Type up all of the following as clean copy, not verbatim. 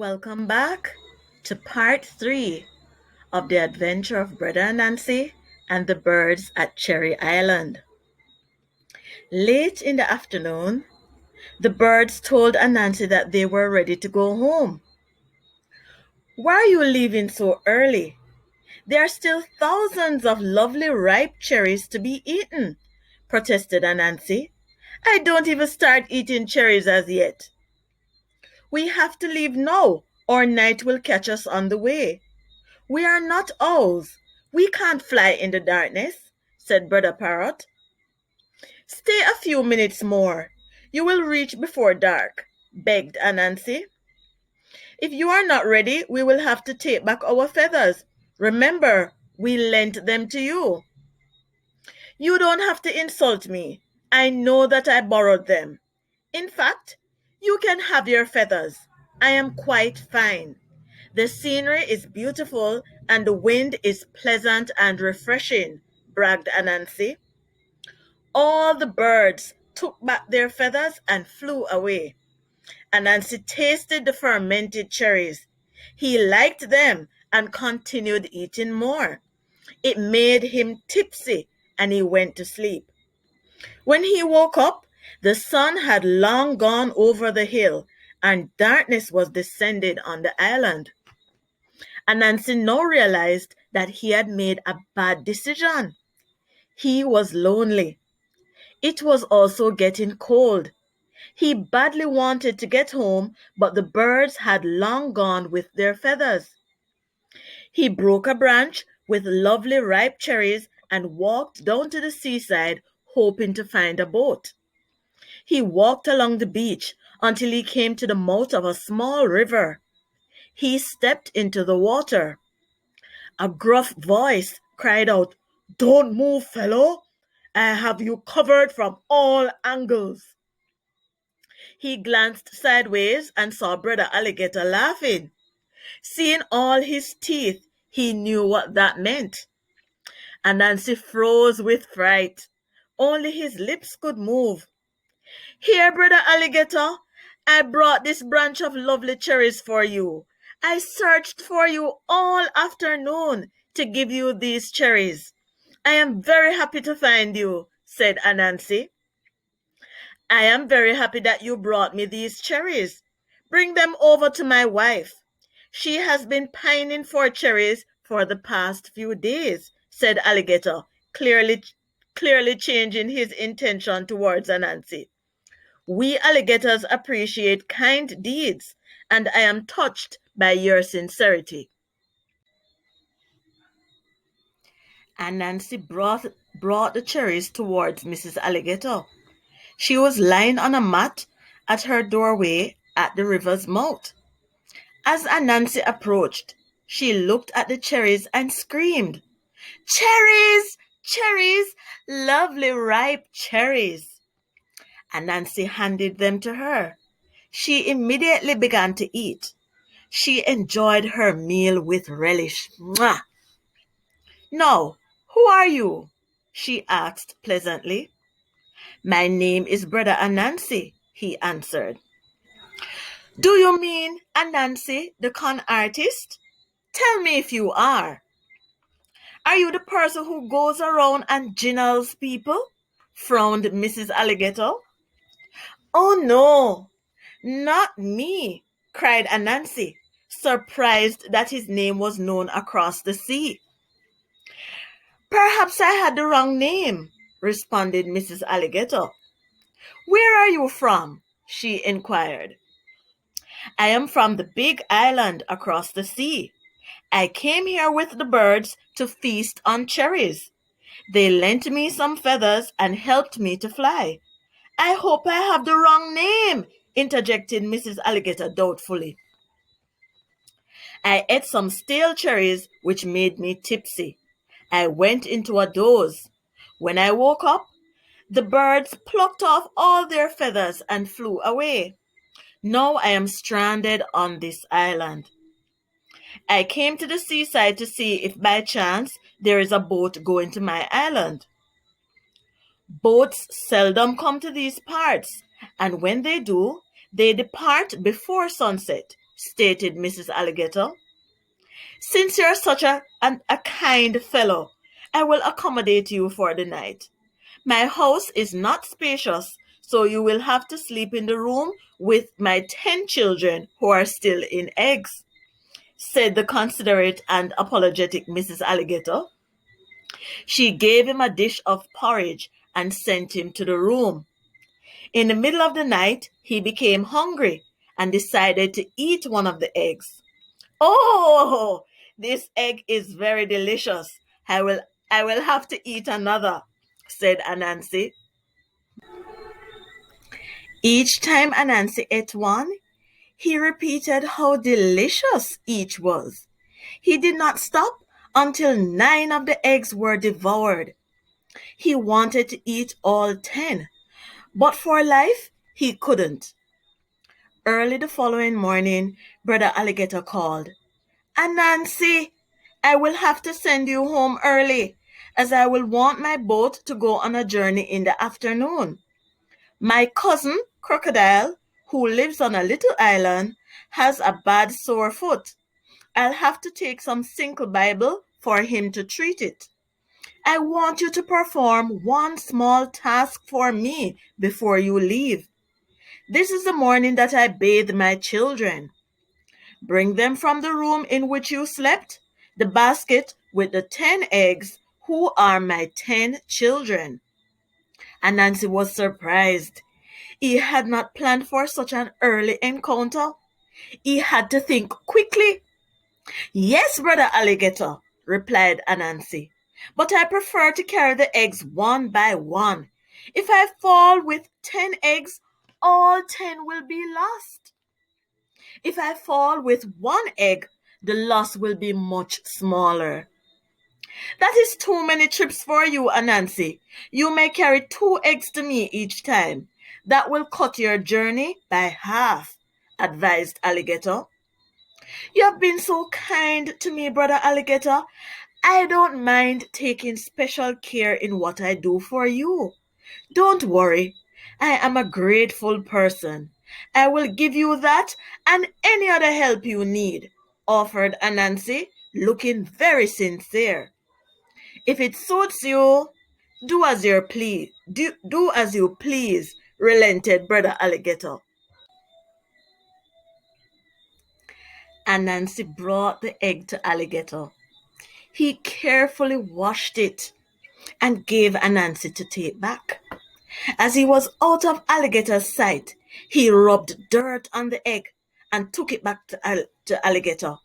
Welcome back to part 3 of the Adventure of Bredda Anancy and the birds at Cherry Island. Late in the afternoon, the birds told Anancy that they were ready to go home. "Why are you leaving so early? There are still thousands of lovely ripe cherries to be eaten," protested Anancy. "I don't even start eating cherries as yet." "We have to leave now, or night will catch us on the way. We are not owls. We can't fly in the darkness," said Brother Parrot. "Stay a few minutes more. You will reach before dark," begged Anancy. "If you are not ready, we will have to take back our feathers. Remember, we lent them to you." "You don't have to insult me. I know that I borrowed them. In fact, you can have your feathers. I am quite fine. The scenery is beautiful and the wind is pleasant and refreshing," bragged Anancy. All the birds took back their feathers and flew away. Anancy tasted the fermented cherries. He liked them and continued eating more. It made him tipsy and he went to sleep. When he woke up, the sun had long gone over the hill and darkness was descending on the island. Anancy now realized that he had made a bad decision. He was lonely. It was also getting cold. He badly wanted to get home, but the birds had long gone with their feathers. He broke a branch with lovely ripe cherries and walked down to the seaside, hoping to find a boat. He walked along the beach until he came to the mouth of a small river. He stepped into the water. A gruff voice cried out, "Don't move, fellow. I have you covered from all angles." He glanced sideways and saw Brother Alligator laughing. Seeing all his teeth, he knew what that meant. Anancy froze with fright. Only his lips could move. "Here, Brother Alligator, I brought this branch of lovely cherries for you. I searched for you all afternoon to give you these cherries. I am very happy to find you," said Anancy. "I am very happy that you brought me these cherries. Bring them over to my wife. She has been pining for cherries for the past few days," said Alligator, clearly changing his intention towards Anancy. "We alligators appreciate kind deeds, and I am touched by your sincerity." Anancy brought the cherries towards Mrs. Alligator. She was lying on a mat at her doorway at the river's mouth. As Anancy approached, she looked at the cherries and screamed, "Cherries! Cherries! Lovely ripe cherries!" Anancy handed them to her. She immediately began to eat. She enjoyed her meal with relish. Mwah! "Now, who are you?" she asked pleasantly. "My name is Bredda Anancy," he answered. "Do you mean Anancy, the con artist? Tell me if you are. Are you the person who goes around and jingles people?" frowned Mrs. Alligator. "Oh no, not me," cried Anancy, surprised that his name was known across the sea. "Perhaps I had the wrong name," responded Mrs. Alligator. "Where are you from?" she inquired. "I am from the big island across the sea. I came here with the birds to feast on cherries. They lent me some feathers and helped me to fly." "I hope I have the wrong name," interjected Mrs. Alligator doubtfully. "I ate some stale cherries, which made me tipsy. I went into a doze. When I woke up, the birds plucked off all their feathers and flew away. Now I am stranded on this island. I came to the seaside to see if by chance there is a boat going to my island. Boats seldom come to these parts, and when they do, they depart before sunset. stated Mrs. Alligator. "Since you're such a kind fellow, I will accommodate you for the night. My house is not spacious, so you will have to sleep in the room with my 10 children who are still in eggs," said the considerate and apologetic Mrs. Alligator. She gave him a dish of porridge and sent him to the room. In the middle of the night, he became hungry and decided to eat one of the eggs. "Oh, this egg is very delicious. I will have to eat another," said Anansi. Each time Anansi ate one, he repeated how delicious each was. He did not stop until 9 of the eggs were devoured. He wanted to eat all 10, but for life he couldn't. Early the following morning, Brother Alligator called, "Anansi, I will have to send you home early, as I will want my boat to go on a journey in the afternoon. My cousin, Crocodile, who lives on a little island, has a bad sore foot. I'll have to take some Single Bible for him to treat it. I want you to perform one small task for me before you leave. This is the morning that I bathe my children. Bring them from the room in which you slept, the basket with the 10 eggs, who are my 10 children." Anansi was surprised. He had not planned for such an early encounter. He had to think quickly. "Yes, Brother Alligator," replied Anansi, "but I prefer to carry the eggs one by one. If I fall with 10 eggs, all 10 will be lost. If I fall with one egg, the loss will be much smaller." "That is too many trips for you, Anansi. You may carry 2 eggs to me each time. That will cut your journey by half," advised Alligator. "You have been so kind to me, Brother Alligator. I don't mind taking special care in what I do for you. Don't worry. I am a grateful person. I will give you that and any other help you need," offered Anansi, looking very sincere. "If it suits you, do as you please. Do as you please," relented Brother Alligator. Anansi brought the egg to Alligator. He carefully washed it and gave Anansi to take back. As he was out of Alligator's sight, he rubbed dirt on the egg and took it back to Alligator.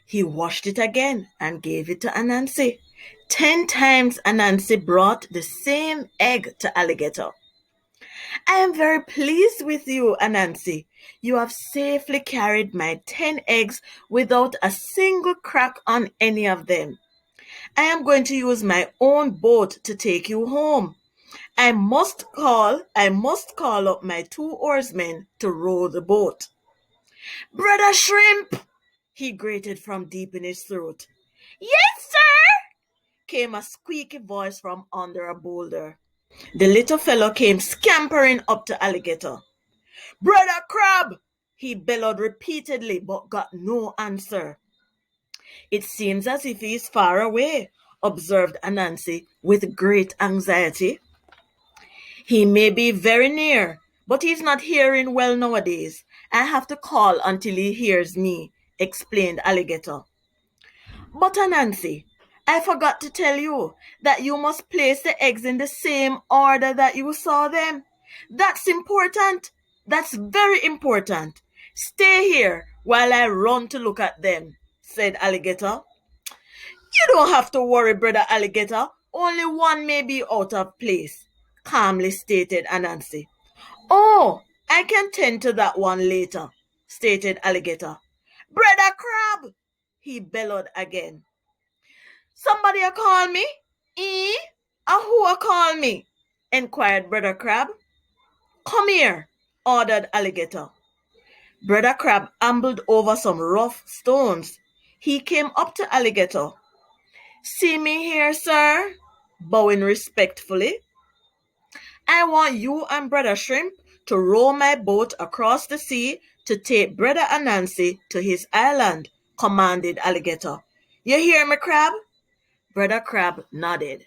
He washed it again and gave it to Anansi. 10 times Anansi brought the same egg to Alligator. "I am very pleased with you, Anansi. You have safely carried my 10 eggs without a single crack on any of them. I am going to use my own boat to take you home. I must call up my 2 oarsmen to row the boat." "Brother Shrimp!" he grated from deep in his throat. "Yes, sir!" came a squeaky voice from under a boulder. The little fellow came scampering up to Alligator. "Brother Crab!" he bellowed repeatedly but got no answer. "It seems as if he is far away," observed Anansi with great anxiety. "He may be very near, but he's not hearing well nowadays. I have to call until he hears me," explained Alligator. "But Anansi, I forgot to tell you that you must place the eggs in the same order that you saw them. That's important. That's very important. Stay here while I run to look at them," said Alligator. "You don't have to worry, Brother Alligator. Only one may be out of place," calmly stated Anansi. "Oh, I can tend to that one later," stated Alligator. "Brother Crab!" he bellowed again. "Somebody a call me? Eh? Who a call me?" inquired Brother Crab. "Come here," ordered Alligator. Brother Crab ambled over some rough stones. He came up to Alligator. "See me here, sir," bowing respectfully. "I want you and Brother Shrimp to row my boat across the sea to take Bredda Anancy to his island, commanded Alligator. You hear me, Crab? Bredda Crab nodded.